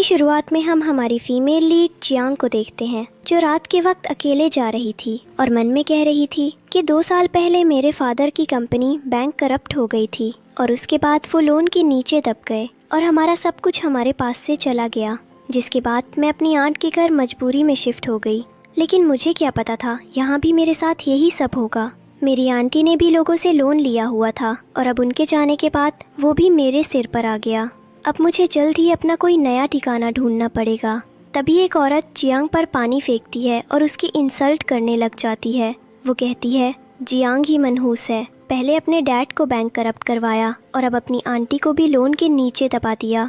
शुरुआत में हम हमारी फीमेल लीड जियांग को देखते हैं, जो रात के वक्त अकेले जा रही थी और मन में कह रही थी कि 2 साल पहले मेरे फादर की कंपनी बैंक करप्ट हो गई थी और उसके बाद वो लोन के नीचे दब गए और हमारा सब कुछ हमारे पास से चला गया, जिसके बाद मैं अपनी आंट के घर मजबूरी में शिफ्ट हो गई। लेकिन मुझे क्या पता था यहाँ भी मेरे साथ यही सब होगा। मेरी आंटी ने भी लोगों से लोन लिया हुआ था और अब उनके जाने के बाद वो भी मेरे सिर पर आ गया। अब मुझे जल्द ही अपना कोई नया ठिकाना ढूंढना पड़ेगा। तभी एक औरत जियांग पर पानी फेंकती है और उसकी इंसल्ट करने लग जाती है। वो कहती है जियांग ही मनहूस है, पहले अपने डैड को बैंक करप्ट करवाया और अब अपनी आंटी को भी लोन के नीचे दबा दिया।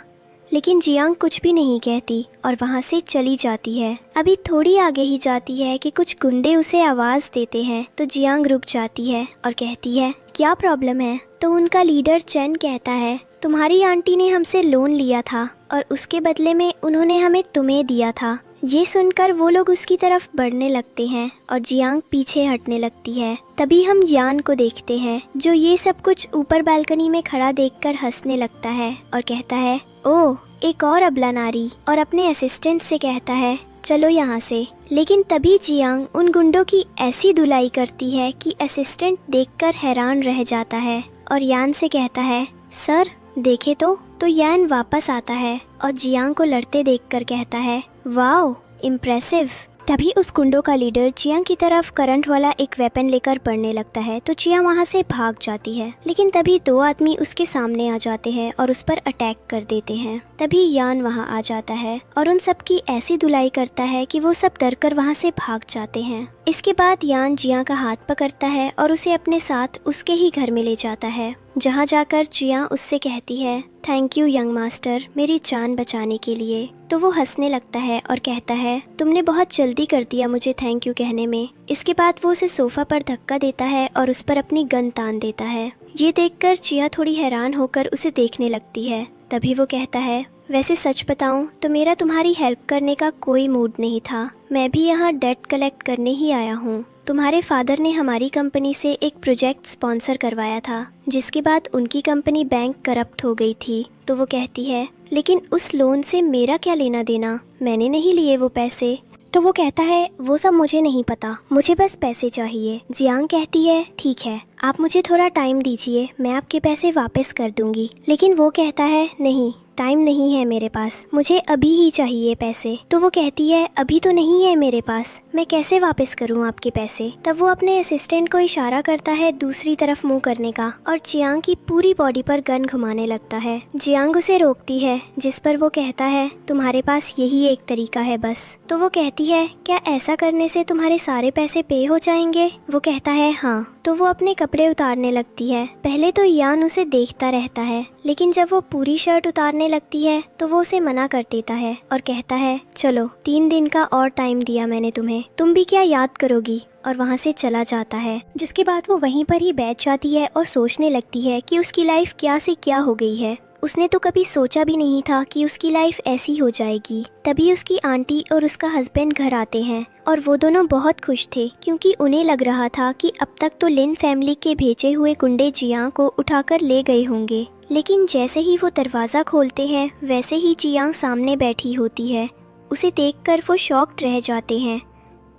लेकिन जियांग कुछ भी नहीं कहती और वहाँ से चली जाती है। अभी थोड़ी आगे ही जाती है कि कुछ गुंडे उसे आवाज़ देते हैं तो जियांग रुक जाती है और कहती है क्या प्रॉब्लम है। तो उनका लीडर चेन कहता है तुम्हारी आंटी ने हमसे लोन लिया था और उसके बदले में उन्होंने हमें तुम्हें दिया था। ये सुनकर वो लोग उसकी तरफ बढ़ने लगते हैं और जियांग पीछे हटने लगती है। तभी हम यान को देखते हैं, जो ये सब कुछ ऊपर बालकनी में खड़ा देखकर हंसने लगता है और कहता है ओह एक और अबला नारी, और अपने असिस्टेंट से कहता है चलो यहाँ से। लेकिन तभी जियांग उन गुंडों की ऐसी धुलाई करती है कि असिस्टेंट देखकर हैरान रह जाता है और यान से कहता है सर देखे तो यान वापस आता है और जियांग को लड़ते देखकर कहता है वाओ इम्प्रेसिव। तभी उस गुंडों का लीडर जियांग की तरफ करंट वाला एक वेपन लेकर बढ़ने लगता है तो जियांग वहां से भाग जाती है। लेकिन तभी 2 आदमी उसके सामने आ जाते हैं और उस पर अटैक कर देते हैं। तभी यान वहां आ जाता है और उन सब की ऐसी धुलाई करता है कि वो सब डर कर वहाँ से भाग जाते हैं। इसके बाद यान जियांग का हाथ पकड़ता है और उसे अपने साथ उसके ही घर में ले जाता है, जहाँ जाकर जियांग उससे कहती है थैंक यू यंग मास्टर, मेरी जान बचाने के लिए। तो वो हंसने लगता है और कहता है तुमने बहुत जल्दी कर दिया मुझे थैंक यू कहने में। इसके बाद वो उसे सोफा पर धक्का देता है और उस पर अपनी गन तान देता है। ये देखकर जिया थोड़ी हैरान होकर उसे देखने लगती है। तभी वो कहता है वैसे सच बताऊं तो मेरा तुम्हारी हेल्प करने का कोई मूड नहीं था, मैं भी यहाँ डेट कलेक्ट करने ही आया हूँ। तुम्हारे फादर ने हमारी कंपनी से एक प्रोजेक्ट स्पॉन्सर करवाया था, जिसके बाद उनकी कंपनी बैंक करप्ट हो गई थी। तो वो कहती है लेकिन उस लोन से मेरा क्या लेना देना, मैंने नहीं लिए वो पैसे। तो वो कहता है वो सब मुझे नहीं पता, मुझे बस पैसे चाहिए। जियांग कहती है ठीक है आप मुझे थोड़ा टाइम दीजिए, मैं आपके पैसे वापस कर दूंगी। लेकिन वो कहता है नहीं टाइम नहीं है मेरे पास, मुझे अभी ही चाहिए पैसे। तो वो कहती है अभी तो नहीं है मेरे पास, मैं कैसे वापस करूं आपके पैसे। तब वो अपने असिस्टेंट को इशारा करता है दूसरी तरफ मुंह करने का और जियांग की पूरी बॉडी पर गन घुमाने लगता है। जियांग उसे रोकती है, जिस पर वो कहता है तुम्हारे पास यही एक तरीका है बस। तो वो कहती है क्या ऐसा करने से तुम्हारे सारे पैसे पे हो जाएंगे। वो कहता है हाँ। तो वो अपने कपड़े उतारने लगती है। पहले तो यान उसे देखता रहता है, लेकिन जब वो पूरी शर्ट उतारने लगती है तो वो उसे मना कर देता है और कहता है चलो 3 दिन का और टाइम दिया मैंने तुम्हें, तुम भी क्या याद करोगी। और वहाँ से चला जाता है। जिसके बाद वो वहीं पर ही बैठ जाती है और सोचने लगती है कि उसकी लाइफ क्या से क्या हो गई है। उसने तो कभी सोचा भी नहीं था कि उसकी लाइफ ऐसी हो जाएगी। तभी उसकी आंटी और उसका हस्बैंड घर आते हैं और वो दोनों बहुत खुश थे, क्योंकि उन्हें लग रहा था कि अब तक तो लिन फैमिली के भेजे हुए गुंडे जियांग को उठाकर ले गए होंगे। लेकिन जैसे ही वो दरवाज़ा खोलते हैं वैसे ही जियांग सामने बैठी होती है। उसे देखकर वो शॉक्ड रह जाते हैं।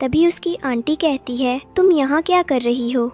तभी उसकी आंटी कहती है तुम यहाँ क्या कर रही हो।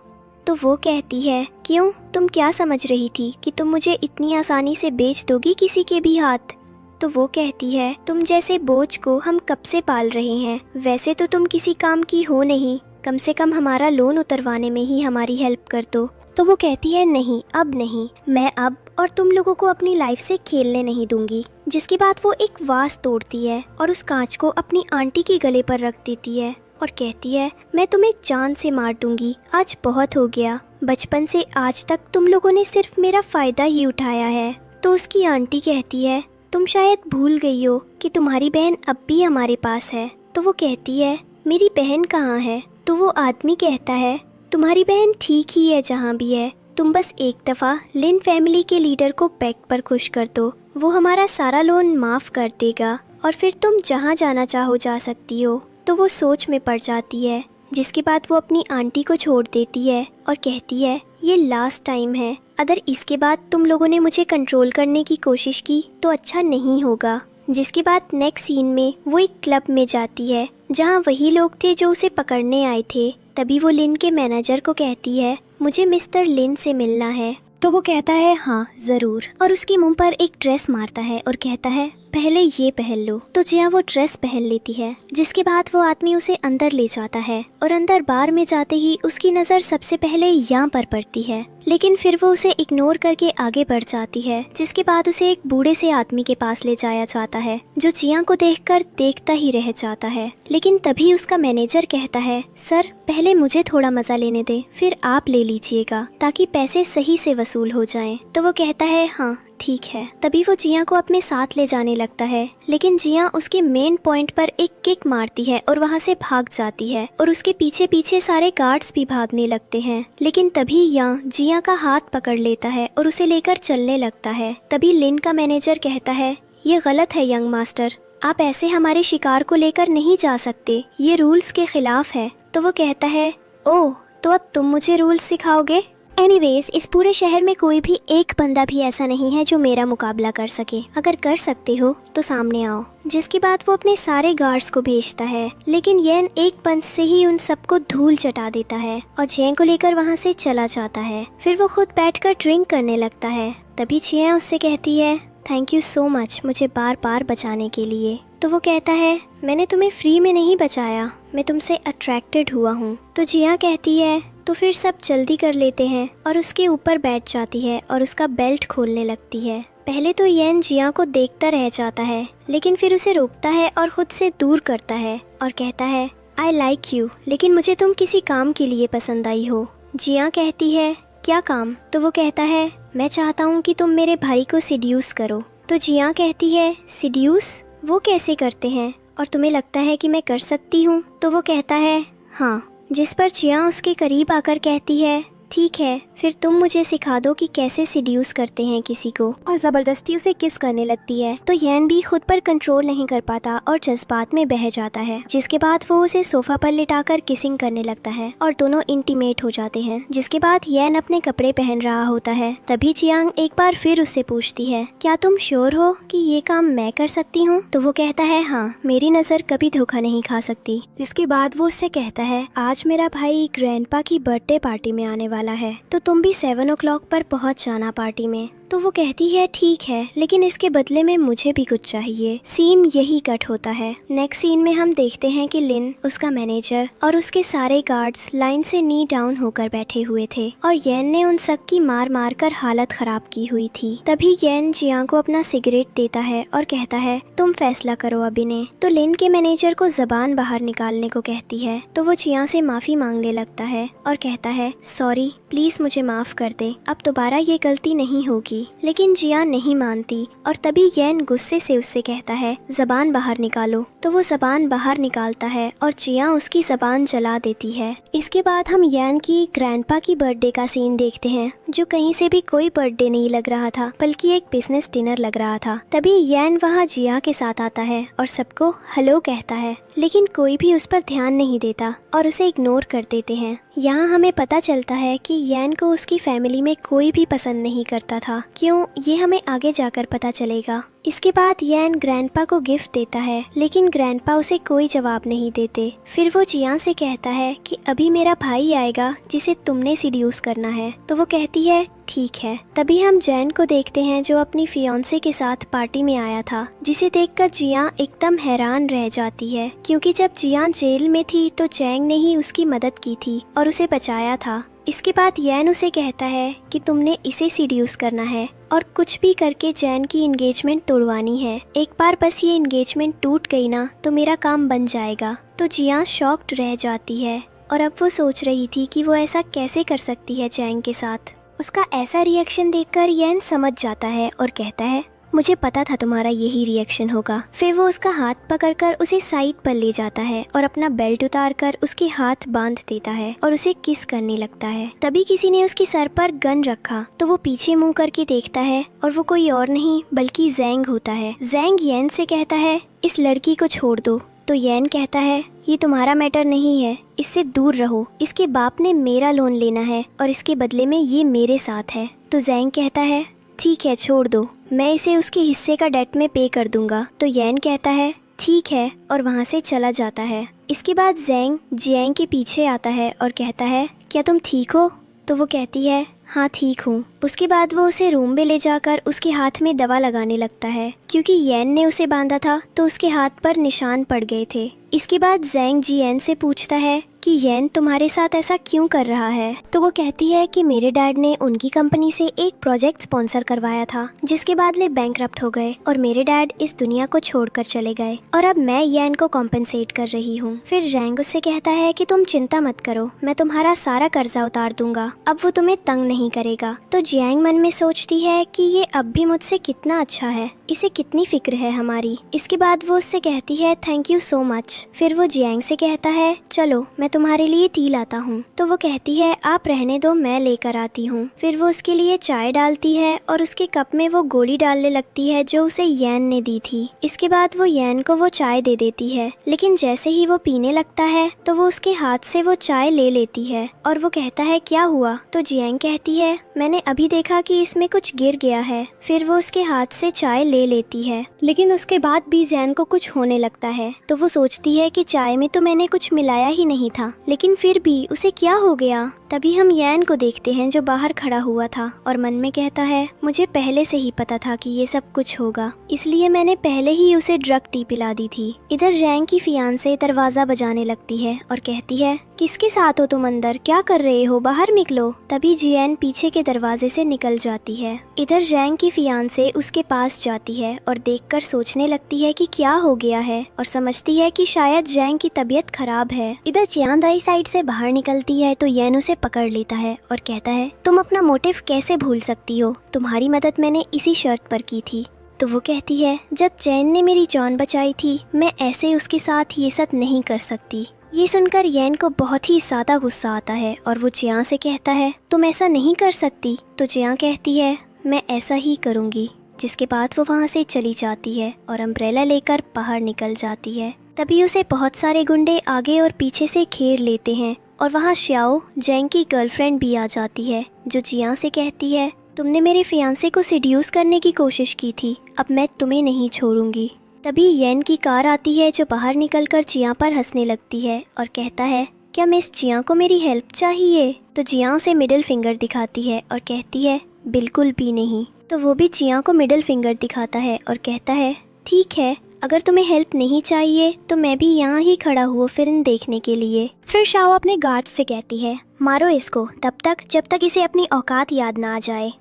तो वो कहती है क्यों, तुम क्या समझ रही थी कि तुम मुझे इतनी आसानी से बेच दोगी किसी के भी हाथ। तो वो कहती है तुम जैसे बोझ को हम कब से पाल रहे हैं, वैसे तो तुम किसी काम की हो नहीं, कम से कम हमारा लोन उतरवाने में ही हमारी हेल्प कर दो। तो वो कहती है नहीं अब नहीं, मैं अब और तुम लोगों को अपनी लाइफ से खेलने नहीं दूंगी। जिसके बाद वो एक वास तोड़ती है और उस कांच को अपनी आंटी के गले पर रख देती है और कहती है मैं तुम्हें जान से मार दूंगी, आज बहुत हो गया, बचपन से आज तक तुम लोगों ने सिर्फ मेरा फायदा ही उठाया है। तो उसकी आंटी कहती है तुम शायद भूल गई हो कि तुम्हारी बहन अब भी हमारे पास है। तो वो कहती है मेरी बहन कहाँ है। तो वो आदमी कहता है तुम्हारी बहन ठीक ही है जहाँ भी है, तुम बस एक दफ़ा लिन फैमिली के लीडर को बैक पर खुश कर दो, वो हमारा सारा लोन माफ़ कर देगा और फिर तुम जहाँ जाना चाहो जा सकती हो। तो वो सोच में पड़ जाती है, जिसके बाद वो अपनी आंटी को छोड़ देती है और कहती है ये लास्ट टाइम है, अगर इसके बाद तुम लोगों ने मुझे कंट्रोल करने की कोशिश की तो अच्छा नहीं होगा। जिसके बाद नेक्स्ट सीन में वो एक क्लब में जाती है जहाँ वही लोग थे जो उसे पकड़ने आए थे। तभी वो लिन के मैनेजर को कहती है मुझे मिस्टर लिन से मिलना है। तो वो कहता है हाँ ज़रूर, और उसके मुंह पर एक ड्रेस मारता है और कहता है पहले ये पहन लो। तो जिया वो ड्रेस पहन लेती है, जिसके बाद वो आदमी उसे अंदर ले जाता है और अंदर बार में जाते ही उसकी नज़र सबसे पहले यहाँ पर पड़ती है, लेकिन फिर वो उसे इग्नोर करके आगे बढ़ जाती है। जिसके बाद उसे एक बूढ़े से आदमी के पास ले जाया जाता है जो जिया को देखकर देखता ही रह जाता है। लेकिन तभी उसका मैनेजर कहता है सर पहले मुझे थोड़ा मजा लेने दे, फिर आप ले लीजिएगा ताकि पैसे सही से वसूल हो जाएं। तो वो कहता है हाँ ठीक है। तभी वो जिया को अपने साथ ले जाने लगता है, लेकिन जिया उसके मेन पॉइंट पर एक किक मारती है और वहाँ से भाग जाती है और उसके पीछे पीछे सारे गार्ड्स भी भागने लगते हैं। लेकिन तभी यहाँ जिया का हाथ पकड़ लेता है और उसे लेकर चलने लगता है। तभी लिन का मैनेजर कहता है ये गलत है यंग मास्टर, आप ऐसे हमारे शिकार को लेकर नहीं जा सकते, ये रूल्स के खिलाफ है। तो वो कहता है ओह तो अब तुम मुझे रूल्स सिखाओगे। एनीवेज इस पूरे शहर में कोई भी एक बंदा भी ऐसा नहीं है जो मेरा मुकाबला कर सके, अगर कर सकते हो तो सामने आओ। जिसके बाद वो अपने सारे गार्ड्स को भेजता है, लेकिन येन एक पंच से ही उन सबको धूल चटा देता है और जैन को लेकर वहाँ से चला जाता है। फिर वो खुद बैठकर ड्रिंक करने लगता है। तभी जिया उससे कहती है थैंक यू सो मच मुझे बार बार बचाने के लिए। तो वो कहता है मैंने तुम्हें फ्री में नहीं बचाया, मैं तुमसे अट्रैक्टेड हुआ हूँ। तो जिया कहती है तो फिर सब जल्दी कर लेते हैं और उसके ऊपर बैठ जाती है और उसका बेल्ट खोलने लगती है। पहले तो येन जिया को देखता रह जाता है, लेकिन फिर उसे रोकता है और खुद से दूर करता है और कहता है आई लाइक यू, लेकिन मुझे तुम किसी काम के लिए पसंद आई हो। जिया कहती है क्या काम? तो वो कहता है मैं चाहता हूँ कि तुम मेरे भाई को सिड्यूस करो। तो जिया कहती है सिड्यूस, वो कैसे करते हैं और तुम्हें लगता है कि मैं कर सकती हूँ? तो वो कहता है हाँ। जिस पर जिया उसके करीब आकर कहती है ठीक है फिर तुम मुझे सिखा दो कि कैसे सिड्यूस करते हैं किसी को, और ज़बरदस्ती उसे किस करने लगती है। तो येन भी खुद पर कंट्रोल नहीं कर पाता और जज्बात में बह जाता है। जिसके बाद वो उसे सोफा पर लिटाकर किसिंग करने लगता है और दोनों इंटीमेट हो जाते हैं। जिसके बाद येन अपने कपड़े पहन रहा होता है। तभी जियांग एक बार फिर उससे पूछती है क्या तुम श्योर हो कि ये काम मैं कर सकती हूँ? तो वो कहता है हाँ, मेरी नज़र कभी धोखा नहीं खा सकती। जिसके बाद वो उससे कहता है आज मेरा भाई ग्रैंडपा की बर्थडे पार्टी में आने वाला है, तो तुम भी 7 o'clock पर पहुंच जाना पार्टी में। तो वो कहती है ठीक है, लेकिन इसके बदले में मुझे भी कुछ चाहिए। सीन यही कट होता है। नेक्स्ट सीन में हम देखते हैं कि लिन, उसका मैनेजर और उसके सारे गार्ड्स लाइन से नी डाउन होकर बैठे हुए थे और येन ने उन सब की मार मार कर हालत खराब की हुई थी। तभी येन जिया को अपना सिगरेट देता है और कहता है तुम फैसला करो अभी ने। तो लिन के मैनेजर को जबान बाहर निकालने को कहती है। तो वो जिया से माफी मांगने लगता है और कहता है सॉरी, प्लीज मुझे माफ कर दे, अब दोबारा ये गलती नहीं होगी। लेकिन जिया नहीं मानती और तभी येन गुस्से से उससे कहता है जबान बाहर निकालो। तो वो जबान बाहर निकालता है और जिया उसकी जबान जला देती है। इसके बाद हम येन की ग्रैंडपा की बर्थडे का सीन देखते हैं, जो कहीं से भी कोई बर्थडे नहीं लग रहा था बल्कि एक बिजनेस डिनर लग रहा था। तभी येन वहाँ जिया के साथ आता है और सबको हेलो कहता है, लेकिन कोई भी उस पर ध्यान नहीं देता और उसे इग्नोर कर देते हैं। यहाँ हमें पता चलता है कि येन को उसकी फैमिली में कोई भी पसंद नहीं करता था। क्यों, ये हमें आगे जाकर पता चलेगा। इसके बाद येन ग्रैंडपा को गिफ्ट देता है, लेकिन ग्रैंडपा उसे कोई जवाब नहीं देते। फिर वो जिया से कहता है कि अभी मेरा भाई आएगा जिसे तुमने सिड्यूस करना है। तो वो कहती है ठीक है। तभी हम जैन को देखते हैं जो अपनी फियांसे के साथ पार्टी में आया था, जिसे देखकर जिया एकदम हैरान रह जाती है, क्योंकि जब जिया जेल में थी तो जैंग ने ही उसकी मदद की थी और उसे बचाया था। इसके बाद येन उसे कहता है कि तुमने इसे सिड्यूस करना है और कुछ भी करके जैन की एंगेजमेंट तोड़वानी है। एक बार बस ये एंगेजमेंट टूट गई ना तो मेरा काम बन जाएगा। तो जिया शॉक्ड रह जाती है और अब वो सोच रही थी कि वो ऐसा कैसे कर सकती है जैंग के साथ। उसका ऐसा रिएक्शन देखकर येन समझ जाता है और कहता है मुझे पता था तुम्हारा यही रिएक्शन होगा। फिर वो उसका हाथ पकड़कर उसे साइड पर ले जाता है और अपना बेल्ट उतारकर उसके हाथ बांध देता है और उसे किस करने लगता है। तभी किसी ने उसके सर पर गन रखा तो वो पीछे मुंह करके देखता है और वो कोई और नहीं बल्कि जैंग होता है। जैंग येन से कहता है इस लड़की को छोड़ दो। तो येन कहता है ये तुम्हारा मैटर नहीं है, इससे दूर रहो, इसके बाप ने मेरा लोन लेना है और इसके बदले में ये मेरे साथ है। तो जैंग कहता है ठीक है छोड़ दो, मैं इसे उसके हिस्से का डेट में पे कर दूंगा। तो येन कहता है ठीक है और वहाँ से चला जाता है। इसके बाद ज़ैंग जियांग के पीछे आता है और कहता है क्या तुम ठीक हो? तो वो कहती है हाँ ठीक हूँ। उसके बाद वो उसे रूम में ले जाकर उसके हाथ में दवा लगाने लगता है। क्योंकि येन ने उसे बांधा था तो उसके हाथ पर निशान पड़ गए थे। इसके बाद ज़ैंग जियन से पूछता है कि येन तुम्हारे साथ ऐसा क्यों कर रहा है? तो वो कहती है कि मेरे डैड ने उनकी कंपनी से एक प्रोजेक्ट स्पॉन्सर करवाया था जिसके बदले बैंकरप्ट हो गए और मेरे डैड इस दुनिया को छोड़कर चले गए और अब मैं येन को कॉम्पेंसेट कर रही हूँ। फिर ज़ैंग उससे कहता है कि तुम चिंता मत करो, मैं तुम्हारा सारा कर्जा उतार दूंगा, अब वो तुम्हें तंग नहीं करेगा। तो जियांग मन में सोचती है कि ये अब भी मुझसे कितना अच्छा है, इसे कितनी फिक्र है हमारी। इसके बाद वो उससे कहती है थैंक यू सो मच। फिर वो जियांग से कहता है चलो मैं तुम्हारे लिए टी लाता हूँ। तो वो कहती है आप रहने दो, मैं लेकर आती हूँ। फिर वो उसके लिए चाय डालती है और उसके कप में वो गोली डालने लगती है जो उसे येन ने दी थी। इसके बाद वो येन को वो चाय दे देती है, लेकिन जैसे ही वो पीने लगता है तो वो उसके हाथ से वो चाय ले लेती है और वो कहता है क्या हुआ? तो जियांग कहती है मैंने अभी देखा कि इसमें कुछ गिर गया है। फिर वो उसके हाथ से चाय ले लेती है, लेकिन उसके बाद भी ज़ैन को कुछ होने लगता है। तो वो सोचती है कि चाय में तो मैंने कुछ मिलाया ही नहीं था, लेकिन फिर भी उसे क्या हो गया? तभी हम येन को देखते हैं जो बाहर खड़ा हुआ था और मन में कहता है मुझे पहले से ही पता था कि ये सब कुछ होगा, इसलिए मैंने पहले ही उसे ड्रग टी पिला दी थी। इधर ज़ैंग की फियांसे दरवाजा बजाने लगती है और कहती है किसके साथ हो तुम? अंदर क्या कर रहे हो? बाहर निकलो। तभी जियन पीछे के दरवाजे से निकल जाती है। इधर ज़ैंग की फियांसे उसके पास जाती है और देखकर सोचने लगती है कि क्या हो गया है और समझती है कि शायद ज़ैंग की तबीयत खराब है। इधर चियान दाई साइड से बाहर निकलती है तो येन उसे पकड़ लेता है और कहता है तुम अपना मोटिव कैसे भूल सकती हो? तुम्हारी मदद मैंने इसी शर्त पर की थी। तो वो कहती है जब चैन ने मेरी जान बचाई थी मैं ऐसे उसके साथ ये सब नहीं कर सकती। ये सुनकर येन को बहुत ही ज्यादा गुस्सा आता है और वो चिया से कहता है तुम ऐसा नहीं कर सकती। तो चिया कहती है मैं ऐसा ही करूँगी। जिसके बाद वो वहाँ से चली जाती है और अम्ब्रेला लेकर बाहर निकल जाती है। तभी उसे बहुत सारे गुंडे आगे और पीछे से घेर लेते हैं और वहाँ श्याओ ज़ैंग की गर्लफ्रेंड भी आ जाती है जो चिया से कहती है तुमने मेरे फियांसे को सिड्यूस करने की कोशिश की थी, अब मैं तुम्हें नहीं छोड़ूंगी। तभी येन की कार आती है जो बाहर निकलकर चिया पर हंसने लगती है और कहता है क्या मिस चिया को मेरी हेल्प चाहिए? तो चिया उसे मिडिल फिंगर दिखाती है और कहती है बिल्कुल भी नहीं। तो वो भी चिया को मिडिल फिंगर दिखाता है और कहता है ठीक है, अगर तुम्हें हेल्प नहीं चाहिए तो मैं भी यहाँ ही खड़ा हुआ फिल्म देखने के लिए। फिर शाओ अपने गार्ड से कहती है मारो इसको तब तक जब तक इसे अपनी औकात याद ना आ जाए।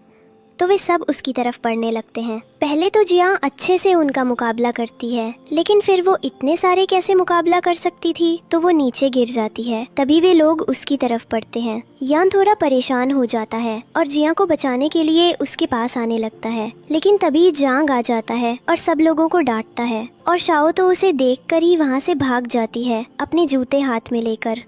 तो वे सब उसकी तरफ पढ़ने लगते हैं। पहले तो जिया अच्छे से उनका मुकाबला करती है, लेकिन फिर वो इतने सारे कैसे मुकाबला कर सकती थी, तो वो नीचे गिर जाती है। तभी वे लोग उसकी तरफ पढ़ते हैं। यान थोड़ा परेशान हो जाता है और जिया को बचाने के लिए उसके पास आने लगता है, लेकिन तभी जांग आ जाता है और सब लोगों को डांटता है और शाओ तो उसे देखकर ही वहाँ से भाग जाती है अपने जूते हाथ में लेकर।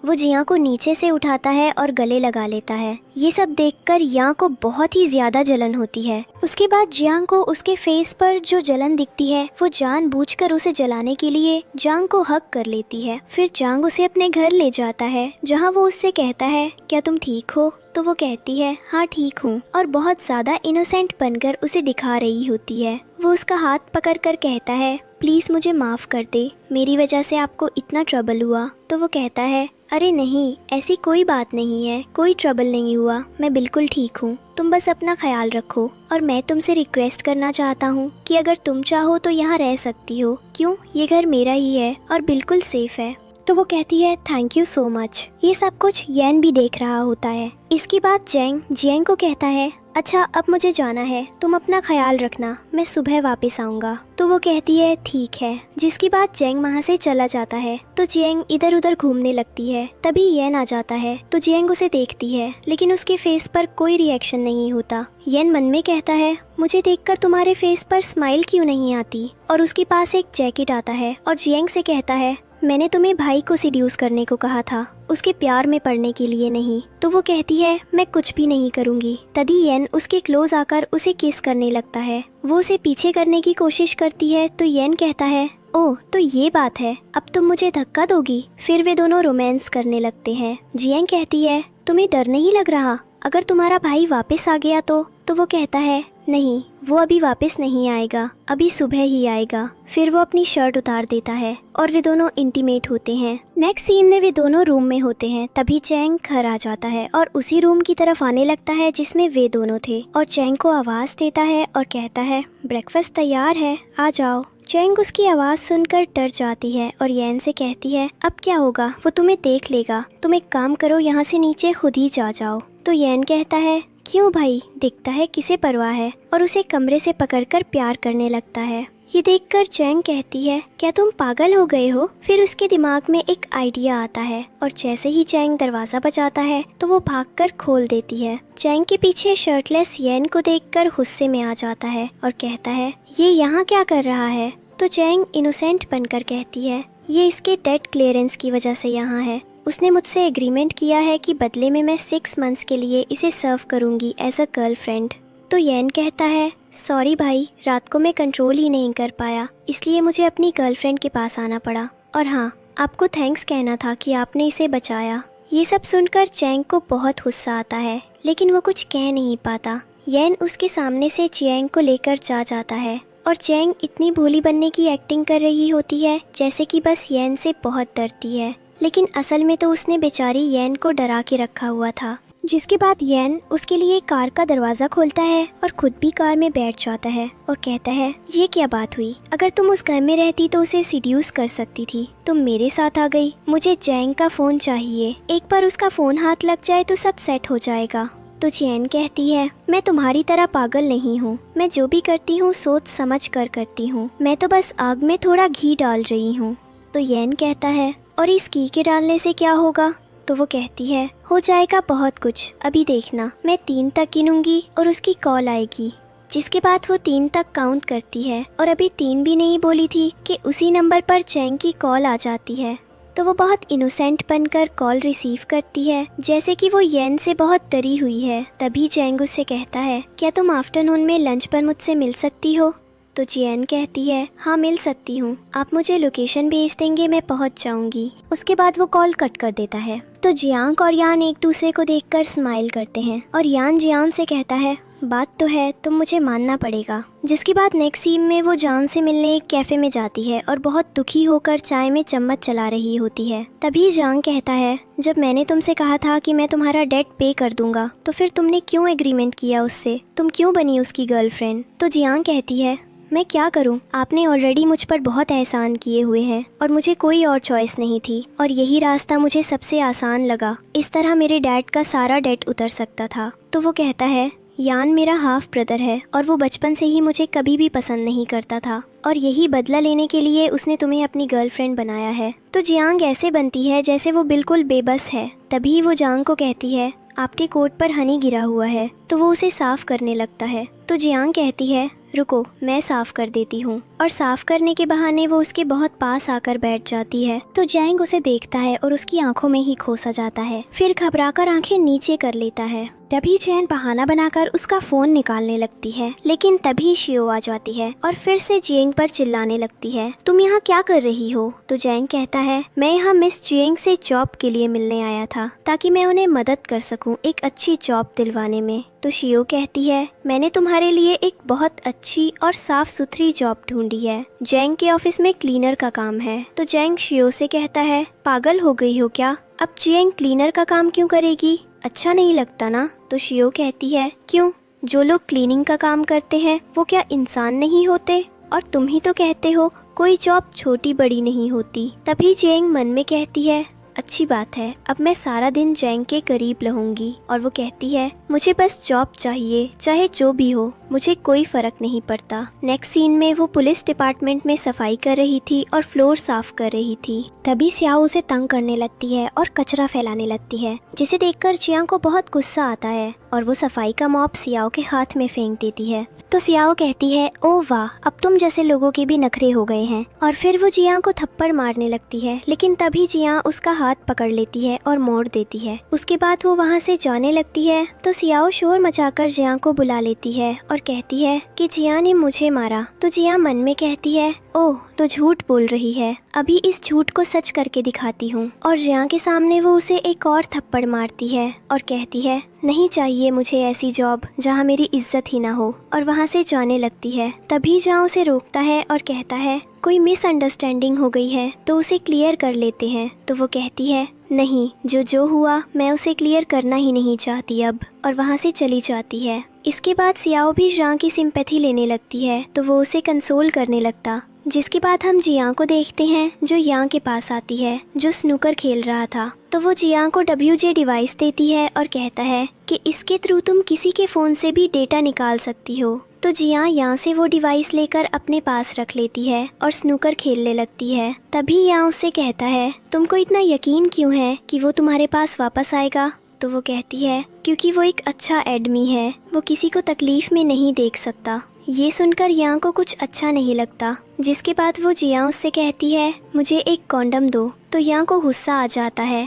वो जिया को नीचे से उठाता है और गले लगा लेता है। ये सब देखकर या को बहुत ही ज्यादा जलन होती है। उसके बाद जियांग को उसके फेस पर जो जलन दिखती है वो जानबूझकर उसे जलाने के लिए जांग को हक कर लेती है। फिर जांग उसे अपने घर ले जाता है जहाँ वो उससे कहता है क्या तुम ठीक हो? तो वो कहती है हाँ ठीक हूँ और बहुत ज्यादा इनोसेंट बनकर उसे दिखा रही होती है। वो उसका हाथ पकड़कर कहता है प्लीज मुझे माफ कर दे, मेरी वजह से आपको इतना ट्रबल हुआ। तो वो कहता है अरे नहीं, ऐसी कोई बात नहीं है, कोई ट्रबल नहीं हुआ, मैं बिल्कुल ठीक हूँ, तुम बस अपना ख्याल रखो। और मैं तुमसे रिक्वेस्ट करना चाहता हूँ कि अगर तुम चाहो तो यहाँ रह सकती हो। क्यों? ये घर मेरा ही है और बिल्कुल सेफ है। तो वो कहती है थैंक यू सो मच। ये सब कुछ येन भी देख रहा होता है। इसके बाद ज़ैंग जियांग को कहता है अच्छा अब मुझे जाना है, तुम अपना ख्याल रखना, मैं सुबह वापस आऊंगा। तो वो कहती है ठीक है। जिसके बाद ज़ैंग वहाँ से चला जाता है। तो ज़ैंग इधर उधर घूमने लगती है। तभी येन आ जाता है तो ज़ैंग उसे देखती है, लेकिन उसके फेस पर कोई रिएक्शन नहीं होता। येन मन में कहता है मुझे देखकर तुम्हारे फेस पर स्माइल क्यों नहीं आती? और उसके पास एक जैकेट आता है और ज़ैंग से कहता है मैंने तुम्हें भाई को सिड्यूस करने को कहा था, उसके प्यार में पड़ने के लिए नहीं। तो वो कहती है मैं कुछ भी नहीं करूँगी। तभी येन उसके क्लोज आकर उसे किस करने लगता है। वो उसे पीछे करने की कोशिश करती है तो येन कहता है ओह तो ये बात है, अब तुम मुझे धक्का दोगी। फिर वे दोनों रोमांस करने लगते हैं। जियांग कहती है तुम्हें डर नहीं लग रहा अगर तुम्हारा भाई वापस आ गया तो? वो कहता है नहीं, वो अभी वापस नहीं आएगा, अभी सुबह ही आएगा। फिर वो अपनी शर्ट उतार देता है और वे दोनों इंटीमेट होते हैं। नेक्स्ट सीन में वे दोनों रूम में होते हैं। तभी चैंग घर आ जाता है और उसी रूम की तरफ आने लगता है जिसमें वे दोनों थे, और चैंग को आवाज देता है और कहता है ब्रेकफास्ट तैयार है, आ जाओ। चैंग उसकी आवाज़ सुनकर डर जाती है और येन से कहती है अब क्या होगा, वो तुम्हें देख लेगा, तुम एक काम करो, यहाँ से नीचे खुद ही जा जाओ। तो येन कहता है क्यों भाई, दिखता है किसे परवाह है, और उसे कमरे से पकड़कर प्यार करने लगता है। ये देखकर चैंग कहती है क्या तुम पागल हो गए हो। फिर उसके दिमाग में एक आइडिया आता है और जैसे ही चैंग दरवाजा बजाता है तो वो भागकर खोल देती है। चैंग के पीछे शर्टलेस येन को देखकर गुस्से में आ जाता है और कहता है ये यहाँ क्या कर रहा है। तो चैंग इनोसेंट बनकर कहती है ये इसके डेट क्लियरेंस की वजह से यहाँ है। उसने मुझसे एग्रीमेंट किया है कि बदले में मैं 6 मंथ्स के लिए इसे सर्व करूँगी एज अ गर्लफ्रेंड। तो येन कहता है सॉरी भाई, रात को मैं कंट्रोल ही नहीं कर पाया, इसलिए मुझे अपनी गर्लफ्रेंड के पास आना पड़ा। और हाँ, आपको थैंक्स कहना था कि आपने इसे बचाया। ये सब सुनकर चैंग को बहुत गुस्सा आता है, लेकिन वो कुछ कह नहीं पाता। येन उसके सामने से चैंग को लेकर जा जाता है और चैंग इतनी भोली बनने की एक्टिंग कर रही होती है जैसे कि बस येन से बहुत डरती है, लेकिन असल में तो उसने बेचारी येन को डरा के रखा हुआ था। जिसके बाद येन उसके लिए कार का दरवाज़ा खोलता है और खुद भी कार में बैठ जाता है और कहता है ये क्या बात हुई, अगर तुम उस घर में रहती तो उसे सिड्यूस कर सकती थी, तुम मेरे साथ आ गई। मुझे चैंग का फ़ोन चाहिए, एक बार उसका फ़ोन हाथ लग जाए तो सब सेट हो जाएगा। तो चैन कहती है मैं तुम्हारी तरह पागल नहीं हूँ, मैं जो भी करती हूँ सोच समझ कर करती हूँ, मैं तो बस आग में थोड़ा घी डाल रही हूँ। तो येन कहता है और इस घी के डालने से क्या होगा। तो वो कहती है हो जाएगा बहुत कुछ, अभी देखना, मैं 3 तक गिनूंगी और उसकी कॉल आएगी। जिसके बाद वो 3 तक काउंट करती है और अभी 3 भी नहीं बोली थी कि उसी नंबर पर चैंग की कॉल आ जाती है। तो वो बहुत इनोसेंट बनकर कॉल रिसीव करती है जैसे कि वो येन से बहुत डरी हुई है। तभी चैंग उससे कहता है क्या तुम आफ्टरनून में लंच पर मुझसे मिल सकती हो। तो चैन कहती है हाँ मिल सकती हूँ, आप मुझे लोकेशन भेज देंगे, मैं पहुँच जाऊँगी। उसके बाद वो कॉल कट कर देता है। तो जियांग और यान एक दूसरे को देखकर स्माइल करते हैं और यान जियांग से कहता है बात तो है, तुम मुझे मानना पड़ेगा। जिसके बाद नेक्स्ट सीन में वो जान से मिलने एक कैफे में जाती है और बहुत दुखी होकर चाय में चम्मच चला रही होती है। तभी जांग कहता है जब मैंने तुमसे कहा था कि मैं तुम्हारा डेट पे कर दूंगा तो फिर तुमने क्यों एग्रीमेंट किया उससे, तुम क्यों बनी उसकी गर्लफ्रेंड। तो जियांग कहती है मैं क्या करूं, आपने ऑलरेडी मुझ पर बहुत एहसान किए हुए हैं और मुझे कोई और चॉइस नहीं थी और यही रास्ता मुझे सबसे आसान लगा, इस तरह मेरे डैड का सारा डेट उतर सकता था। तो वो कहता है यान मेरा हाफ ब्रदर है और वो बचपन से ही मुझे कभी भी पसंद नहीं करता था और यही बदला लेने के लिए उसने तुम्हें अपनी गर्लफ्रेंड बनाया है। तो जियांग ऐसे बनती है जैसे वो बिल्कुल बेबस है। तभी वो जांग को कहती है आपके कोट पर हनी गिरा हुआ है। तो वो उसे साफ करने लगता है। तो जियांग कहती है रुको मैं साफ कर देती हूँ, और साफ करने के बहाने वो उसके बहुत पास आकर बैठ जाती है। तो जैंग उसे देखता है और उसकी आंखों में ही खो सा जाता है, फिर घबराकर आंखें नीचे कर लेता है। तभी चैन बहाना बनाकर उसका फोन निकालने लगती है, लेकिन तभी शियो आ जाती है और फिर से जियांग पर चिल्लाने लगती है तुम यहाँ क्या कर रही हो। तो जैंग कहता है मैं यहाँ मिस जियांग से जॉब के लिए मिलने आया था ताकि मैं उन्हें मदद कर सकूँ एक अच्छी जॉब दिलवाने में। तो शियो कहती है मैंने तुम्हारे लिए एक बहुत अच्छी और साफ सुथरी जॉब ढूंढी है, जैंग के ऑफिस में क्लीनर का काम है। तो जैंग शियो से कहता है पागल हो गई हो क्या, अब जैंग क्लीनर का काम क्यों करेगी, अच्छा नहीं लगता ना। तो शियो कहती है क्यों, जो लोग क्लीनिंग का काम करते हैं वो क्या इंसान नहीं होते, और तुम ही तो कहते हो कोई जॉब छोटी बड़ी नहीं होती। तभी जैंग मन में कहती है अच्छी बात है, अब मैं सारा दिन जैंग के करीब रहूंगी। और वो कहती है मुझे बस जॉब चाहिए, चाहे जो भी हो, मुझे कोई फर्क नहीं पड़ता। नेक्स्ट सीन में वो पुलिस डिपार्टमेंट में सफाई कर रही थी और फ्लोर साफ कर रही थी। तभी सियाओ उसे तंग करने लगती है और कचरा फैलाने लगती है, जिसे देखकर जियांग को बहुत गुस्सा आता है और वो सफाई का मॉप सियाओ के हाथ में फेंक देती है। तो सियाओ कहती है ओ वाह, अब तुम जैसे लोगों के भी नखरे हो गए हैं, और फिर वो जियांग को थप्पड़ मारने लगती है, लेकिन तभी जियांग उसका हाथ पकड़ लेती है और मोड़ देती है। उसके बाद वो वहाँ से जाने लगती है। तो सियाओ शोर मचाकर जियांग को बुला लेती है और और कहती है कि जिया ने मुझे मारा। तो जिया मन में कहती है, ओह तो झूठ बोल रही है, अभी इस झूठ को सच करके दिखाती हूँ। और जिया के सामने वो उसे एक और थप्पड़ मारती है और कहती है, नहीं चाहिए मुझे ऐसी जॉब जहाँ मेरी इज्जत ही ना हो, और वहाँ से जाने लगती है। तभी जिया उसे रोकता है और कहता है, कोई मिसअंडरस्टैंडिंग हो गई है तो उसे क्लियर कर लेते हैं। तो वो कहती है, नहीं, जो हुआ मैं उसे क्लियर करना ही नहीं चाहती अब, और वहाँ से चली जाती है। इसके बाद सियाओ भी जिया की सिंपैथी लेने लगती है तो वो उसे कंसोल करने लगता। जिसके बाद हम जिया को देखते हैं जो जिया के पास आती है जो स्नूकर खेल रहा था। तो वो जिया को WJ डिवाइस देती है और कहता है कि इसके थ्रू तुम किसी के फ़ोन से भी डेटा निकाल सकती हो। तो जिया यहाँ से वो डिवाइस लेकर अपने पास रख लेती है और स्नूकर खेलने लगती है। तभी यहाँ उससे कहता है, तुमको इतना यकीन क्यों है कि वो तुम्हारे पास वापस आएगा? तो वो कहती है, क्योंकि वो एक अच्छा एडमी है, वो किसी को तकलीफ में नहीं देख सकता। ये सुनकर जिया को कुछ अच्छा नहीं लगता। जिसके बाद वो जिया उससे कहती है, मुझे एक कॉन्डम दो। तो जिया को गुस्सा आ जाता है।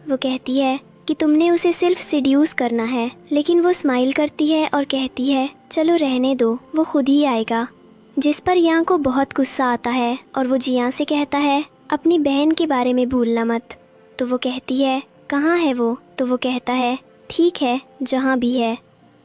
वो कहती है कि तुमने उसे सिर्फ सिड्यूस करना है, लेकिन वो स्माइल करती है और कहती है, चलो रहने दो, वो खुद ही आएगा। जिस पर जिया को बहुत गुस्सा आता है और वो जिया से कहता है, अपनी बहन के बारे में भूलना मत। तो वो कहती है, कहाँ है वो? तो वो कहता है, ठीक है, जहाँ भी है।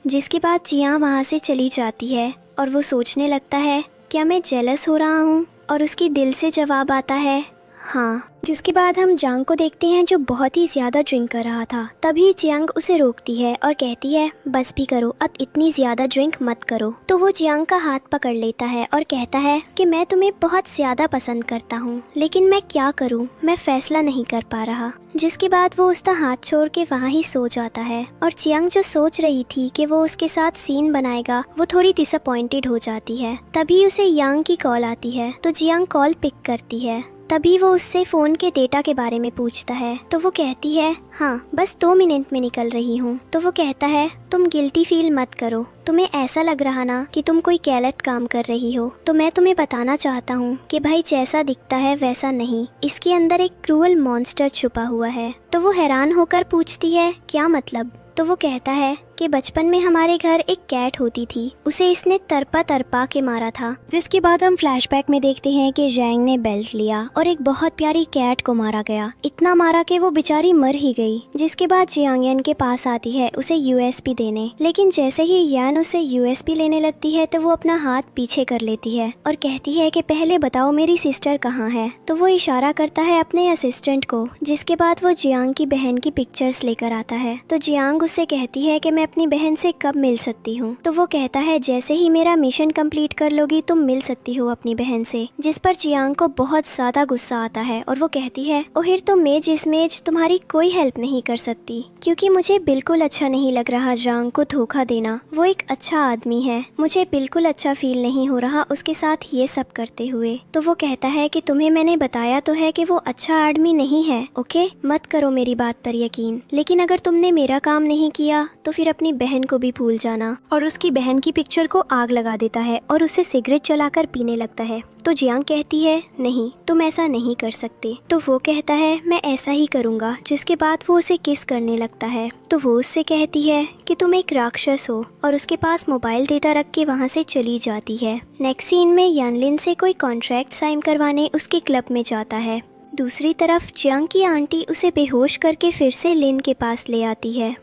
जिसके बाद जिया वहाँ से चली जाती है और वो सोचने लगता है, क्या मैं जेलस हो रहा हूँ? और उसकी दिल से जवाब आता है, हाँ। जिसके बाद हम जियांग को देखते हैं जो बहुत ही ज़्यादा ड्रिंक कर रहा था। तभी जियांग उसे रोकती है और कहती है, बस भी करो, अब इतनी ज़्यादा ड्रिंक मत करो। तो वो जियांग का हाथ पकड़ लेता है और कहता है कि मैं तुम्हें बहुत ज़्यादा पसंद करता हूँ, लेकिन मैं क्या करूँ, मैं फैसला नहीं कर पा रहा। जिसके बाद वो उसका हाथ छोड़ के वहाँ ही सो जाता है। और जियांग जो सोच रही थी कि वो उसके साथ सीन बनाएगा, वो थोड़ी डिसअपॉइंटेड हो जाती है। तभी उसे यांग की कॉल आती है तो जियांग कॉल पिक करती है। तभी वो उससे फ़ोन के डेटा के बारे में पूछता है। तो वो कहती है, हाँ, बस 2 मिनट में निकल रही हूँ। तो वो कहता है, तुम गिल्टी फील मत करो, तुम्हें ऐसा लग रहा ना कि तुम कोई गलत काम कर रही हो, तो मैं तुम्हें बताना चाहता हूँ कि भाई जैसा दिखता है वैसा नहीं, इसके अंदर एक क्रूअल मॉन्स्टर छुपा हुआ है। तो वो हैरान होकर पूछती है, क्या मतलब? तो वो कहता है कि बचपन में हमारे घर एक कैट होती थी, उसे इसने तरपा के मारा था। जिसके बाद हम फ्लैशबैक में देखते हैं कि जैंग ने बेल्ट लिया और एक बहुत प्यारी कैट को मारा गया, इतना मारा कि वो बेचारी मर ही गई। जिसके बाद जियांग यान के पास आती है उसे यूएसपी देने, लेकिन जैसे ही यान उसे यूएसपी लेने लगती है तो वो अपना हाथ पीछे कर लेती है और कहती है कि पहले बताओ मेरी सिस्टर कहाँ है। तो वो इशारा करता है अपने असिस्टेंट को। जिसके बाद वो जियांग की बहन की पिक्चर्स लेकर आता है। तो जियांग उससे कहती है कि मैं अपनी बहन से कब मिल सकती हूँ? तो वो कहता है, जैसे ही मेरा मिशन कंप्लीट कर लोगी तुम मिल सकती हो अपनी बहन से। जिस पर जियांग को बहुत ज्यादा गुस्सा आता है और वो कहती है, ओहिर तो मेज तुम्हारी कोई हेल्प नहीं कर सकती, क्योंकि मुझे बिल्कुल अच्छा नहीं लग रहा जियांग को धोखा देना। वो एक अच्छा आदमी है, मुझे बिल्कुल अच्छा फील नहीं हो रहा उसके साथ ये सब करते हुए। तो वो कहता है कि तुम्हें मैंने बताया तो है कि वो अच्छा आदमी नहीं है, ओके, मत करो मेरी बात पर यकीन, लेकिन अगर तुमने मेरा काम नहीं किया तो फिर अपनी बहन को भी भूल जाना। और उसकी बहन की पिक्चर को आग लगा देता है और उसे सिगरेट जलाकर पीने लगता है। तो जियांग कहती है, नहीं, तुम ऐसा नहीं कर सकते। तो वो कहता है, मैं ऐसा ही करूँगा। जिसके बाद वो उसे किस करने लगता है। तो वो उससे कहती है कि तुम एक राक्षस हो और उसके पास मोबाइल डेटा रख के वहाँ से चली जाती है। नेक्स्ट सीन में यानलिन से कोई कॉन्ट्रैक्ट साइन करवाने उसके क्लब में जाता है। दूसरी तरफ जियांग की आंटी उसे बेहोश करके फिर से लिन के पास ले आती है।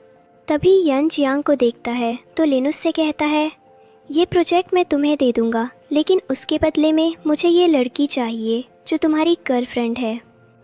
तभी यन जियांग को देखता है तो लिन उससे कहता है, ये प्रोजेक्ट मैं तुम्हें दे दूंगा, लेकिन उसके बदले में मुझे ये लड़की चाहिए जो तुम्हारी गर्लफ्रेंड है।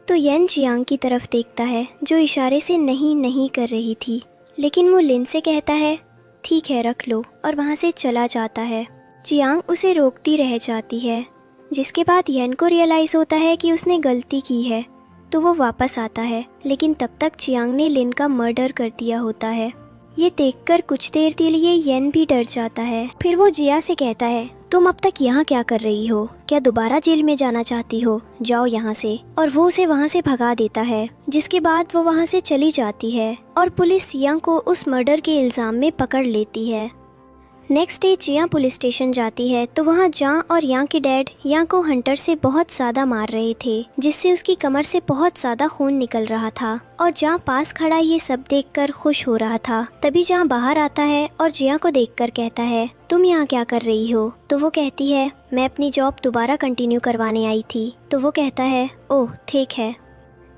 तो यन जियांग की तरफ देखता है जो इशारे से नहीं कर रही थी, लेकिन वो लिन से कहता है, ठीक है रख लो, और वहाँ से चला जाता है। जियांग उसे रोकती रह जाती है। जिसके बाद यन को रियलाइज़ होता है कि उसने गलती की है, तो वो वापस आता है, लेकिन तब तक जियांग ने लिन का मर्डर कर दिया होता है। ये देखकर कुछ देर के लिए यन भी डर जाता है। फिर वो जिया से कहता है, तुम अब तक यहाँ क्या कर रही हो? क्या दोबारा जेल में जाना चाहती हो? जाओ यहाँ से। और वो उसे वहाँ से भगा देता है। जिसके बाद वो वहाँ से चली जाती है और पुलिस जिया को उस मर्डर के इल्ज़ाम में पकड़ लेती है। नेक्स्ट डे जिया पुलिस स्टेशन जाती है तो वहाँ जां और यांग के डैड यांग को हंटर से बहुत ज़्यादा मार रहे थे, जिससे उसकी कमर से बहुत ज़्यादा खून निकल रहा था। और जां पास खड़ा ये सब देखकर खुश हो रहा था। तभी जां बाहर आता है और जिया को देखकर कहता है तुम यहाँ क्या कर रही हो? तो वो कहती है मैं अपनी जॉब दोबारा कंटिन्यू करवाने आई थी। तो वो कहता है ओह ठीक है।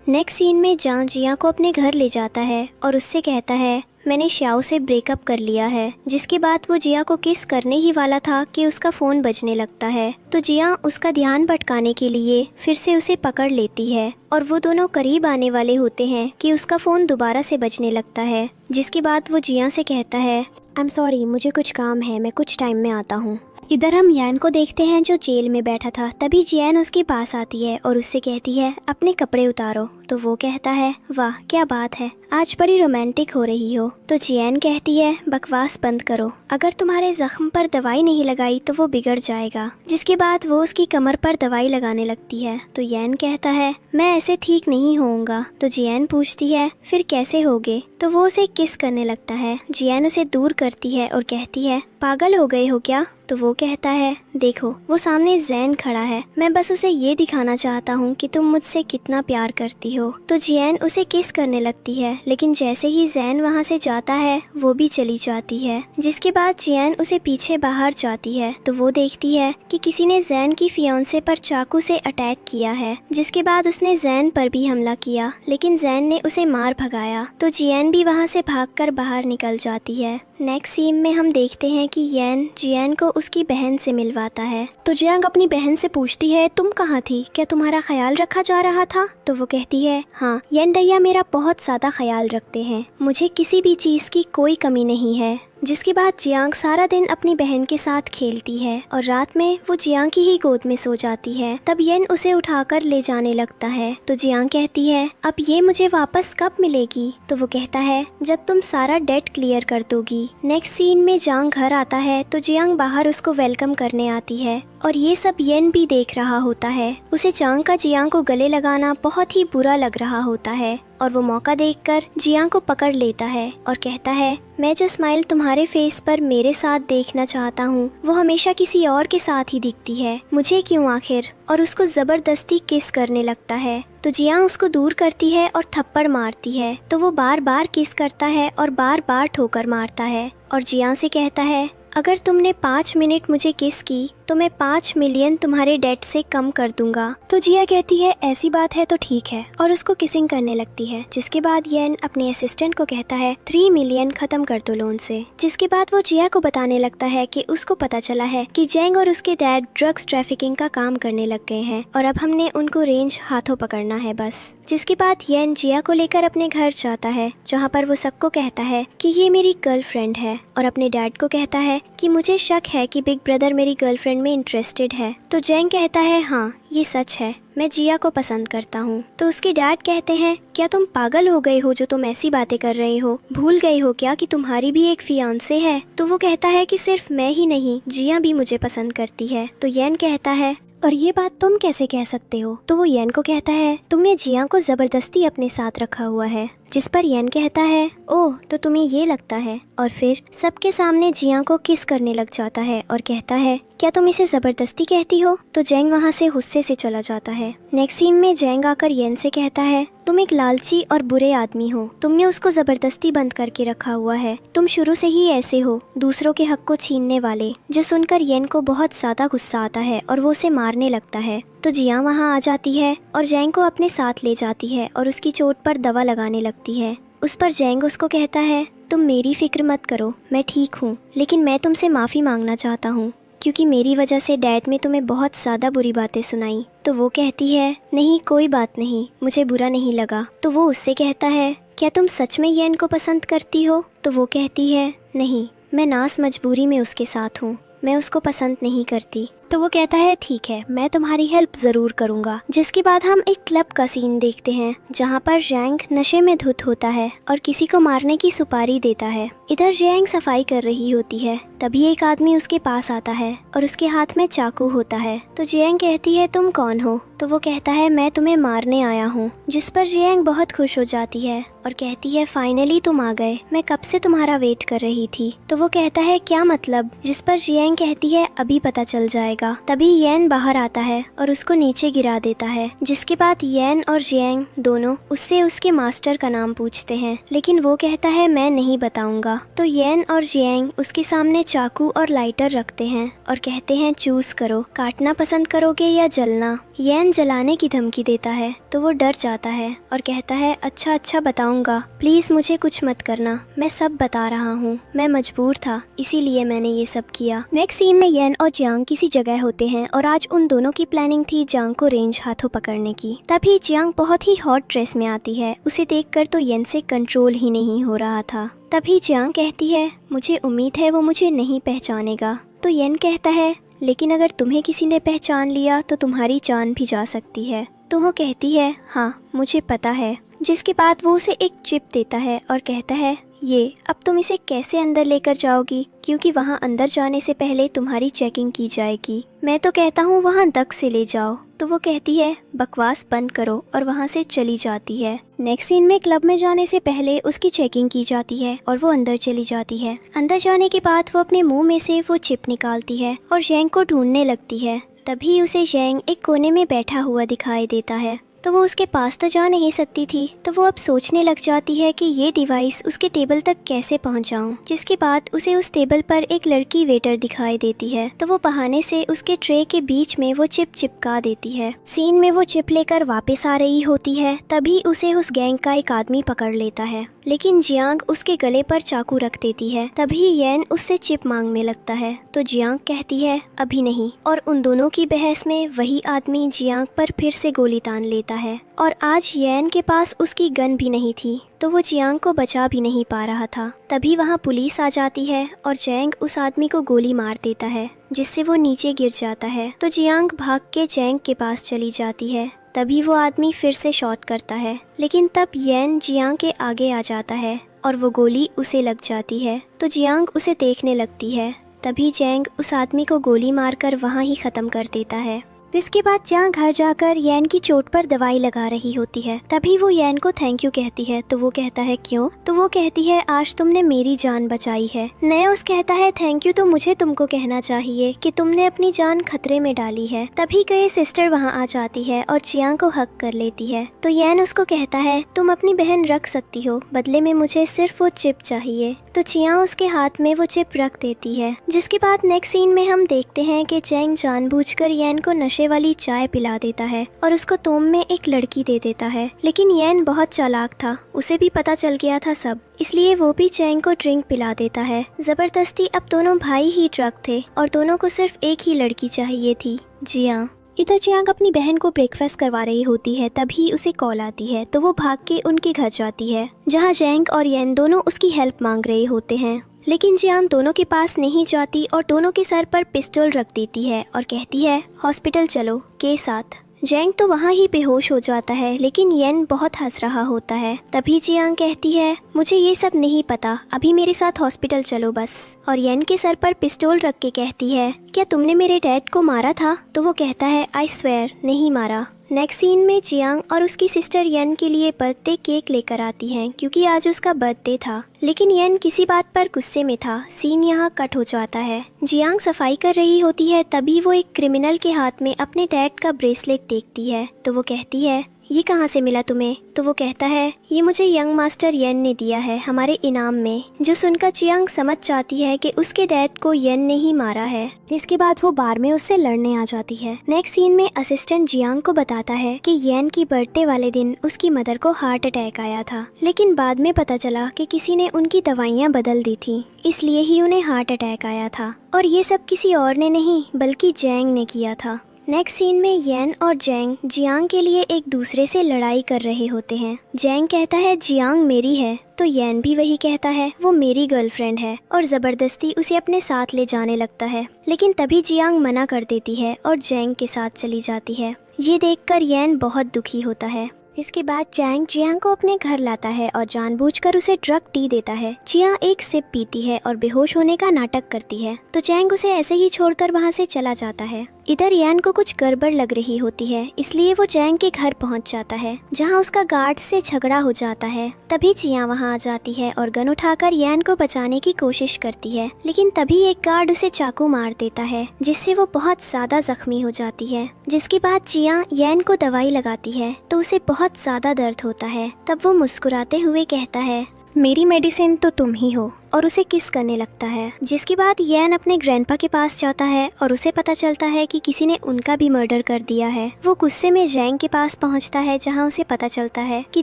नेक्स्ट सीन में जान जिया को अपने घर ले जाता है और उससे कहता है मैंने श्याओ से ब्रेकअप कर लिया है। जिसके बाद वो जिया को किस करने ही वाला था कि उसका फ़ोन बजने लगता है। तो जिया उसका ध्यान भटकाने के लिए फिर से उसे पकड़ लेती है और वो दोनों करीब आने वाले होते हैं कि उसका फ़ोन दोबारा से बजने लगता है। जिसके बाद वो जिया से कहता है आई एम सॉरी, मुझे कुछ काम है, मैं कुछ टाइम में आता हूँ। इधर हम यान को देखते हैं जो जेल में बैठा था। तभी जियान उसके पास आती है और उससे कहती है अपने कपड़े उतारो। तो वो कहता है वाह क्या बात है, आज बड़ी रोमांटिक हो रही हो। तो जियान कहती है बकवास बंद करो, अगर तुम्हारे जख्म पर दवाई नहीं लगाई तो वो बिगड़ जाएगा। जिसके बाद वो उसकी कमर पर दवाई लगाने लगती है। तो यान कहता है मैं ऐसे ठीक नहीं होऊंगा। तो जियान पूछती है फिर कैसे होगे? तो वो उसे किस करने लगता है। जियान उसे दूर करती है और कहती है पागल हो गए हो क्या? तो वो कहता है देखो वो सामने जैन खड़ा है, मैं बस उसे ये दिखाना चाहता हूँ कि तुम मुझसे कितना प्यार करती हो। तो जियान उसे किस करने लगती है, लेकिन जैसे ही जैन वहाँ से जाता है वो भी चली जाती है। जिसके बाद जियान उसे पीछे बाहर जाती है तो वो देखती है कि किसी ने जैन की फियांसे पर चाकू से अटैक किया है। जिसके बाद उसने जैन पर भी हमला किया, लेकिन जैन ने उसे मार भगाया। तो जियान भी वहाँ से भागकर बाहर निकल जाती है। नेक्स्ट सीन में हम देखते हैं कि यैन जियान को उसकी बहन से मिलवाता है। तो जियांग अपनी बहन से पूछती है तुम कहाँ थी, क्या तुम्हारा ख्याल रखा जा रहा था? तो वो कहती है हाँ, यैन भैया मेरा बहुत ज्यादा ख्याल रखते हैं, मुझे किसी भी चीज की कोई कमी नहीं है। जिसके बाद जियांग सारा दिन अपनी बहन के साथ खेलती है और रात में वो जियांग की ही गोद में सो जाती है। तब येन उसे उठाकर ले जाने लगता है। तो जियांग कहती है अब ये मुझे वापस कब मिलेगी? तो वो कहता है जब तुम सारा डेट क्लियर कर दोगी। नेक्स्ट सीन में जियांग घर आता है तो जियांग बाहर उसको वेलकम करने आती है और ये सब येन भी देख रहा होता है। उसे चांग का जियांग को गले लगाना बहुत ही बुरा लग रहा होता है और वो मौका देखकर जियांग को पकड़ लेता है और कहता है मैं जो स्माइल तुम्हारे फेस पर मेरे साथ देखना चाहता हूँ वो हमेशा किसी और के साथ ही दिखती है, मुझे क्यों आखिर? और उसको जबरदस्ती किस करने लगता है। तो जियांग उसको दूर करती है और थप्पड़ मारती है। तो वो बार बार किस करता है और बार बार ठोकर मारता है और जियांग से कहता है अगर तुमने 5 मिनट मुझे किस की तो मैं 5 मिलियन तुम्हारे डेट से कम कर दूंगा। तो जिया कहती है ऐसी बात है तो ठीक है और उसको किसिंग करने लगती है। जिसके बाद येन अपने असिस्टेंट को कहता है 3 मिलियन खत्म कर दो लोन से। जिसके बाद वो जिया को बताने लगता है कि उसको पता चला है कि जेंग और उसके डैड ड्रग्स ट्रैफिकिंग का काम करने लग गए हैं और अब हमने उनको रेंज हाथों पकड़ना है बस। जिसके बाद येन जिया को लेकर अपने घर जाता है जहाँ पर वो सबको कहता है कि ये मेरी गर्लफ्रेंड है और अपने डैड को कहता है कि मुझे शक है कि बिग ब्रदर मेरी गर्लफ्रेंड में इंटरेस्टेड है। तो जेंग कहता है हाँ ये सच है, मैं जिया को पसंद करता हूँ। तो उसके डैड कहते हैं क्या तुम पागल हो गए हो जो तुम ऐसी बातें कर रहे हो, भूल गए हो क्या कि तुम्हारी भी एक फियांसे है? तो वो कहता है कि सिर्फ मैं ही नहीं जिया भी मुझे पसंद करती है। तो येन कहता है और ये बात तुम कैसे कह सकते हो? तो वो येन को कहता है तुमने जिया को जबरदस्ती अपने साथ रखा हुआ है। जिस पर येन कहता है ओह तो तुम्हें ये लगता है, और फिर सबके सामने जिया को किस करने लग जाता है और कहता है क्या तुम इसे जबरदस्ती कहती हो? तो जेंग वहाँ से गुस्से से चला जाता है। नेक्स्ट सीन में जेंग आकर येन से कहता है तुम एक लालची और बुरे आदमी हो, तुमने उसको जबरदस्ती बंद करके रखा हुआ है, तुम शुरू से ही ऐसे हो, दूसरों के हक को छीनने वाले। जो सुनकर येन को बहुत ज्यादा गुस्सा आता है और वो उसे मारने लगता है। तो जिया वहाँ आ जाती है और जेंग को अपने साथ ले जाती है और उसकी चोट पर दवा लगाने लगती है। उस पर जेंग उसको कहता है तुम मेरी फिक्र मत करो, मैं ठीक हूँ, लेकिन मैं तुमसे माफ़ी मांगना चाहता हूँ क्योंकि मेरी वजह से डैड ने तुम्हें बहुत ज़्यादा बुरी बातें सुनाई। तो वो कहती है नहीं कोई बात नहीं, मुझे बुरा नहीं लगा। तो वो उससे कहता है क्या तुम सच में येन को पसंद करती हो? तो वो कहती है नहीं, मैं नास मजबूरी में उसके साथ हूँ, मैं उसको पसंद नहीं करती। तो वो कहता है ठीक है, मैं तुम्हारी हेल्प जरूर करूँगा। जिसके बाद हम एक क्लब का सीन देखते हैं जहाँ पर जेंग नशे में धुत होता है और किसी को मारने की सुपारी देता है। इधर जेंग सफाई कर रही होती है, तभी एक आदमी उसके पास आता है और उसके हाथ में चाकू होता है। तो जेंग कहती है तुम कौन हो? तो वो कहता है मैं तुम्हें मारने आया हूँ। जिस पर जेंग बहुत खुश हो जाती है और कहती है फाइनली तुम आ गए, मैं कब से तुम्हारा वेट कर रही थी। तो वो कहता है क्या मतलब? जिस पर जेंग कहती है अभी पता चल जाएगा। जाएगा। तभी येन बाहर आता है और उसको नीचे गिरा देता है, जिसके बाद येन और जियांग दोनों उससे उसके मास्टर का नाम पूछते हैं, लेकिन वो कहता है मैं नहीं बताऊंगा। तो येन और जियांग उसके सामने चाकू और लाइटर रखते हैं और कहते हैं चूज करो, काटना पसंद करोगे या जलना। येन जलाने की धमकी देता है तो वो डर जाता है और कहता है अच्छा अच्छा बताऊंगा, प्लीज मुझे कुछ मत करना, मैं सब बता रहा हूँ, मैं मजबूर था इसीलिए मैंने ये सब किया। नेक्स्ट सीन में येन और जियांग किसी जगह होते हैं और आज उन दोनों की प्लानिंग थी जियांग को रेंज हाथों पकड़ने की। तभी जियांग बहुत ही हॉट ड्रेस में आती है, उसे देखकर तो येन से कंट्रोल ही नहीं हो रहा था। तभी जियांग कहती है मुझे उम्मीद है वो मुझे नहीं पहचानेगा। तो येन कहता है लेकिन अगर तुम्हें किसी ने पहचान लिया तो तुम्हारी जान भी जा सकती है। तो वो कहती है हाँ मुझे पता है, जिसके बाद वो उसे एक चिप देता है और कहता है ये अब तुम इसे कैसे अंदर लेकर जाओगी, क्योंकि वहाँ अंदर जाने से पहले तुम्हारी चेकिंग की जाएगी। मैं तो कहता हूँ वहाँ दक से ले जाओ। तो वो कहती है बकवास बंद करो और वहाँ से चली जाती है। नेक्स्ट सीन में क्लब में जाने से पहले उसकी चेकिंग की जाती है और वो अंदर चली जाती है। अंदर जाने के बाद वो अपने मुंह में से वो चिप निकालती है और जेंग को ढूंढने लगती है। तभी उसे जेंग एक कोने में बैठा हुआ दिखाई देता है। तो वो उसके पास तो जा नहीं सकती थी, तो वो अब सोचने लग जाती है कि ये डिवाइस उसके टेबल तक कैसे पहुंचाऊं। जिसके बाद उसे उस टेबल पर एक लड़की वेटर दिखाई देती है, तो वो बहाने से उसके ट्रे के बीच में वो चिप चिपका देती है। सीन में वो चिप लेकर वापस आ रही होती है, तभी उसे उस गैंग का एक आदमी पकड़ लेता है, लेकिन जियांग उसके गले पर चाकू रख देती है। तभी येन उससे चिप मांगने लगता है, तो जियांग कहती है अभी नहीं, और उन दोनों की बहस में वही आदमी जियांग पर फिर से गोली तान लेता है। और आज येन के पास उसकी गन भी नहीं थी, तो वो जियांग को बचा भी नहीं पा रहा था। तभी वहाँ पुलिस आ जाती है और जेंग उस आदमी को गोली मार देता है, जिससे वो नीचे गिर जाता है। तो जियांग भाग के जेंग के पास चली जाती है। तभी वो आदमी फिर से शॉट करता है, लेकिन तब येन जियांग के आगे आ जाता है और वो गोली उसे लग जाती है। तो जियांग उसे देखने लगती है। तभी जेंग उस आदमी को गोली मारकर वहाँ ही खत्म कर देता है। इसके बाद जियांग घर जाकर येन की चोट पर दवाई लगा रही होती है। तभी वो येन को थैंक यू कहती है, तो वो कहता है क्यों? तो वो कहती है आज तुमने मेरी जान बचाई है। नेओस कहता है थैंक यू तो मुझे तुमको कहना चाहिए कि तुमने अपनी जान खतरे में डाली है। तभी कई सिस्टर वहाँ आ जाती है और जियांग को हक कर लेती है। तो येन उसको कहता है तुम अपनी बहन रख सकती हो, बदले में मुझे सिर्फ वो चिप चाहिए। तो जियांग उसके हाथ में वो चिप रख देती है। जिसके बाद नेक्स्ट सीन में हम देखते हैं कि जेंग जानबूझकर येन को नशे वाली चाय पिला देता है और उसको तोम में एक लड़की दे देता है। लेकिन येन बहुत चालाक था, उसे भी पता चल गया था सब, इसलिए वो भी जेंग को ड्रिंक पिला देता है जबरदस्ती। अब दोनों भाई ही ट्रक थे और दोनों को सिर्फ एक ही लड़की चाहिए थी, जियांग। इधर जियांग अपनी बहन को ब्रेकफास्ट करवा रही होती है, तभी उसे कॉल आती है, तो वो भाग के उनके घर जाती है, जहाँ जेंग और येन दोनों उसकी हेल्प मांग रहे होते हैं। लेकिन जियांग दोनों के पास नहीं जाती और दोनों के सर पर पिस्टल रख देती है और कहती है हॉस्पिटल चलो के साथ। जेंग तो वहाँ ही बेहोश हो जाता है, लेकिन येन बहुत हंस रहा होता है। तभी जियांग कहती है मुझे ये सब नहीं पता, अभी मेरे साथ हॉस्पिटल चलो बस। और येन के सर पर पिस्तौल रख के कहती है क्या तुमने मेरे डैड को मारा था? तो वो कहता है आई स्वेयर नहीं मारा। नेक्स्ट सीन में जियांग और उसकी सिस्टर येन के लिए बर्थडे केक लेकर आती हैं, क्योंकि आज उसका बर्थडे था। लेकिन येन किसी बात पर गुस्से में था। सीन यहाँ कट हो जाता है। जियांग सफाई कर रही होती है, तभी वो एक क्रिमिनल के हाथ में अपने डैड का ब्रेसलेट देखती है। तो वो कहती है ये कहाँ से मिला तुम्हें? तो वो कहता है ये मुझे यंग मास्टर येन ने दिया है हमारे इनाम में। जो सुनकर जियांग समझ जाती है कि उसके डैड को येन ने ही मारा है। इसके बाद वो बार में उससे लड़ने आ जाती है। नेक्स्ट सीन में असिस्टेंट जियांग को बताता है कि येन की बर्थडे वाले दिन उसकी मदर को हार्ट अटैक आया था, लेकिन बाद में पता चला कि किसी ने उनकी दवाइयाँ बदल दी थी, इसलिए ही उन्हें हार्ट अटैक आया था। और ये सब किसी और ने नहीं बल्कि जेंग ने किया था। नेक्स्ट सीन में येन और जेंग जियांग के लिए एक दूसरे से लड़ाई कर रहे होते हैं। जेंग कहता है जियांग मेरी है, तो येन भी वही कहता है वो मेरी गर्लफ्रेंड है, और जबरदस्ती उसे अपने साथ ले जाने लगता है। लेकिन तभी जियांग मना कर देती है और जेंग के साथ चली जाती है। ये देखकर येन बहुत दुखी होता है। इसके बाद जेंग जियांग को अपने घर लाता है और जानबूझकर उसे ड्रग टी देता है। जियांग एक सिप पीती है और बेहोश होने का नाटक करती है, तो जेंग उसे ऐसे ही छोड़कर वहाँ से चला जाता है। इधर यान को कुछ गड़बड़ लग रही होती है, इसलिए वो जैंग के घर पहुंच जाता है जहां उसका गार्ड से झगड़ा हो जाता है। तभी चिया वहां आ जाती है और गन उठाकर यान को बचाने की कोशिश करती है, लेकिन तभी एक गार्ड उसे चाकू मार देता है जिससे वो बहुत ज्यादा जख्मी हो जाती है। जिसके बाद चिया यान को दवाई लगाती है तो उसे बहुत ज्यादा दर्द होता है। तब वो मुस्कुराते हुए कहता है, मेरी मेडिसिन तो तुम ही हो, और उसे किस करने लगता है। जिसके बाद यैन अपने ग्रैंडपा के पास जाता है और उसे पता चलता है कि किसी ने उनका भी मर्डर कर दिया है। वो गुस्से में जैंग के पास पहुंचता है जहां उसे पता चलता है कि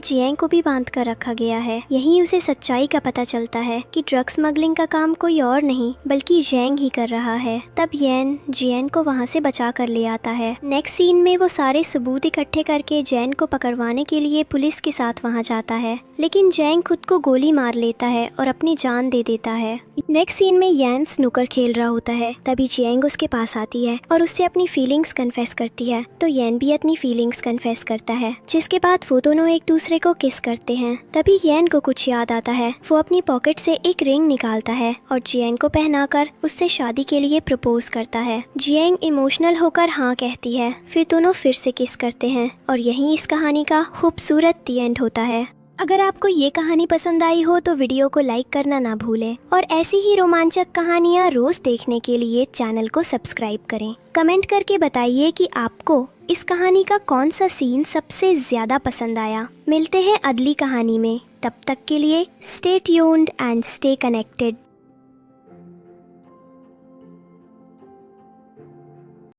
जियांग को भी बांध कर रखा गया है। यहीं उसे सच्चाई का पता चलता है कि ड्रग स्मगलिंग का काम कोई और नहीं बल्कि जैंग ही कर रहा है। तब यैन जियांग को वहाँ से बचा कर ले आता है। नेक्स्ट सीन में वो सारे सबूत इकट्ठे करके जैंग को पकड़वाने के लिए पुलिस के साथ वहाँ जाता है, लेकिन जैंग खुद को गोली मार लेता है और अपनी जान दे देता है। नेक्स्ट सीन में यान स्नूकर खेल रहा होता है। तभी जियांग उसके पास आती है और उससे अपनी फीलिंग्स कन्फेस करती है, तो यान भी अपनी फीलिंग्स कन्फेस करता है। जिसके बाद वो दोनों एक दूसरे को किस करते हैं। तभी यान को कुछ याद आता है। वो अपनी पॉकेट से एक रिंग निकालता है और जियांग को पहनाकर उससे शादी के लिए प्रपोज करता है। जियांग इमोशनल होकर हाँ कहती है। फिर दोनों फिर से किस करते हैं और यही इस कहानी का खूबसूरत दी एंड होता है। अगर आपको ये कहानी पसंद आई हो तो वीडियो को लाइक करना ना भूलें और ऐसी ही रोमांचक कहानियाँ रोज देखने के लिए चैनल को सब्सक्राइब करें। कमेंट करके बताइए कि आपको इस कहानी का कौन सा सीन सबसे ज्यादा पसंद आया। मिलते हैं अगली कहानी में, तब तक के लिए stay tuned and stay connected.